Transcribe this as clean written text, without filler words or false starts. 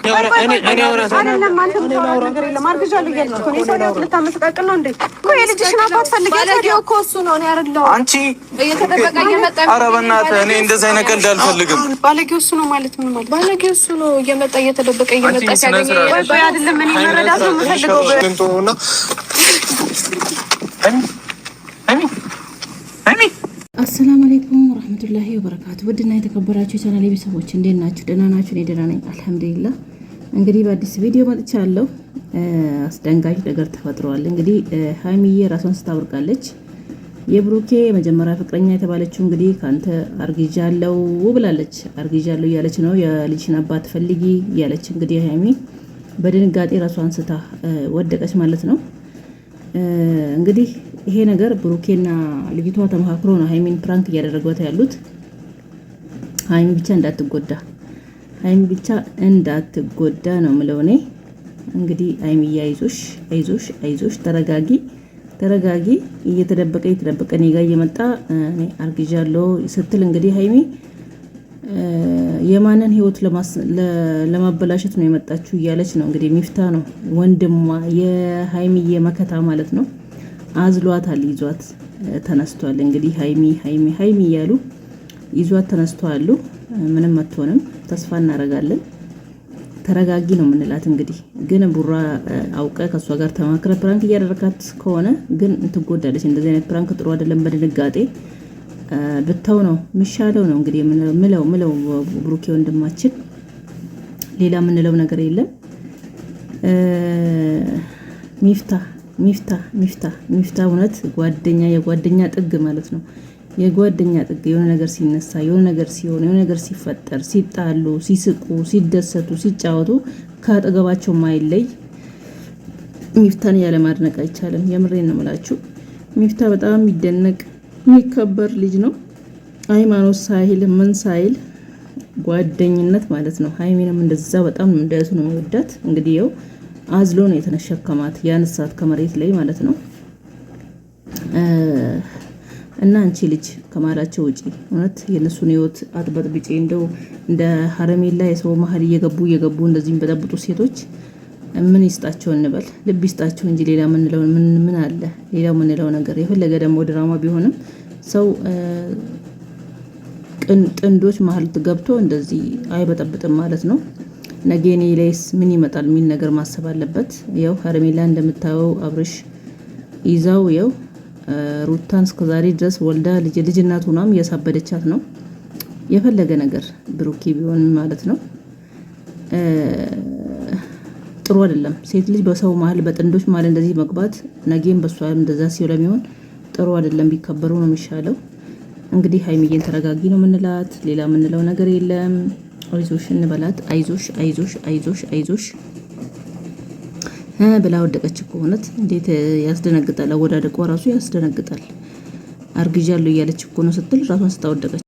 አይደለም አንተ ነገር ማርገጃለሁ እያለች እኮ ነው። ሰው ልታመሰቃቅል ነው እንዴ? ቆይ ልጅሽን አባት ፈልጊ። ባለጌው እኮ እሱ ነው። እኔ አይደለሁም። አንቺ እየተደበቀ እየመጣ ኧረ በእናትህ እኔ እንደዛ አይነት ቀልድ አልፈልግም። ባለጌው እሱ ነው ማለት ምን ማለት? ባለጌው እሱ ነው እየመጣ እየተደበቀ እየመጣ ሲያገኝ ወይ አይደለም እኔ መረዳት ነው የምፈልገው። አሰላሙ አለይኩም ወራህመቱላሂ ወበረካቱ። ውድና የተከበራችሁ የቻናሌ ቤተሰቦች እንዴት ናችሁ? ደህና ናችሁ? እኔ ደህና ነኝ አልሐምዱሊላህ። እንግዲህ በአዲስ ቪዲዮ መጥቻለሁ። አስደንጋጭ ነገር ተፈጥሯል። እንግዲህ ሀይሚዬ ራሷን ስታወርቃለች። የብሩኬ መጀመሪያ ፍቅረኛ የተባለችው እንግዲህ ካንተ አርግዣለሁ ብላለች። አርግዣለሁ እያለች ነው። የልጅሽን አባት ፈልጊ እያለች እንግዲህ ሀይሚ በድንጋጤ ራሷን ስታ ወደቀች ማለት ነው። እንግዲህ ይሄ ነገር ብሩኬና ልጅቷ ተመካክሮ ነው ሀይሚን ፕራንክ እያደረጓት ያሉት። ሀይሚ ብቻ እንዳትጎዳ ነው ምለው እኔ። እንግዲህ ሀይሚ አይዞሽ ተረጋጊ እየተደበቀ እኔ ጋር እየመጣ እኔ አርግዣለሁ ስትል እንግዲህ ሀይሚ የማንን ህይወት ለማበላሸት ነው የመጣችው እያለች ነው እንግዲህ። ሚፍታ ነው ወንድሟ የሀይሚዬ መከታ ማለት ነው። አዝሏታል፣ ይዟት ተነስቷል። እንግዲህ ሀይሚ እያሉ ይዟት ተነስተዋል። ምንም አትሆንም፣ ተስፋ እናደርጋለን። ተረጋጊ ነው የምንላት። እንግዲህ ግን ቡራ አውቀ ከእሷ ጋር ተማክረ ፕራንክ እያደረካት ከሆነ ግን ትጎዳለች። እንደዚህ አይነት ፕራንክ ጥሩ አይደለም። በድንጋጤ ብታው ነው የሚሻለው ነው እንግዲህ ምለው ብሩኬ ወንድማችን፣ ሌላ የምንለው ነገር የለም። ሚፍታ እውነት የጓደኛ ጥግ ማለት ነው። የጓደኛ ጥግ የሆነ ነገር ሲነሳ፣ የሆነ ነገር ሲሆን፣ የሆነ ነገር ሲፈጠር፣ ሲጣሉ፣ ሲስቁ፣ ሲደሰቱ፣ ሲጫወቱ ከአጠገባቸው ማይለይ ሚፍታን ያለ ማድነቅ አይቻልም። የምሬን ነው የምላችሁ። ሚፍታ በጣም የሚደነቅ የሚከበር ልጅ ነው። ሃይማኖት ሳይል ምን ሳይል ጓደኝነት ማለት ነው። ሀይሚንም እንደዛ በጣም እንደቱ ነው የሚወዳት። እንግዲህ ይኸው አዝሎ ነው የተነሸከማት ያነሳት ከመሬት ላይ ማለት ነው። እና አንቺ ልጅ ከማላቸው ውጪ እውነት የነሱን ህይወት አጥበጥብጪ። እንደው እንደ ሀረሜላ የሰው መሀል እየገቡ እንደዚህ በጠብጡ ሴቶች ምን ይስጣቸው እንበል? ልብ ይስጣቸው እንጂ ሌላ ምንለው ምን አለ? ሌላው ምንለው ነገር የፈለገ ደግሞ ድራማ ቢሆንም ሰው ጥንዶች መሀል ገብቶ እንደዚህ አይበጠብጥም ማለት ነው። ነገ እኔ ላይስ ምን ይመጣል የሚል ነገር ማሰብ አለበት። ያው ሀረሜላ እንደምታየው አብርሽ ይዛው ያው ሩታን እስከዛሬ ድረስ ወልዳ ልጅ እናት ሆናም እያሳበደቻት ነው። የፈለገ ነገር ብሩኬ ቢሆን ማለት ነው ጥሩ አይደለም። ሴት ልጅ በሰው መሀል በጥንዶች መሀል እንደዚህ መግባት ነገም በሷ እንደዛ ሲለሚሆን ጥሩ አይደለም። ቢከበሩ ነው የሚሻለው። እንግዲህ ሀይሚዬን ተረጋጊ ነው የምንላት። ሌላ የምንለው ነገር የለም። አይዞሽ እንበላት። አይዞሽ ብላ ወደቀች እኮ እውነት እንዴት ያስደነግጣል። አወዳደቋ ራሱ ያስደነግጣል። አርግዣለሁ እያለች እኮ ነው ስትል ራሷን ስታወደቀች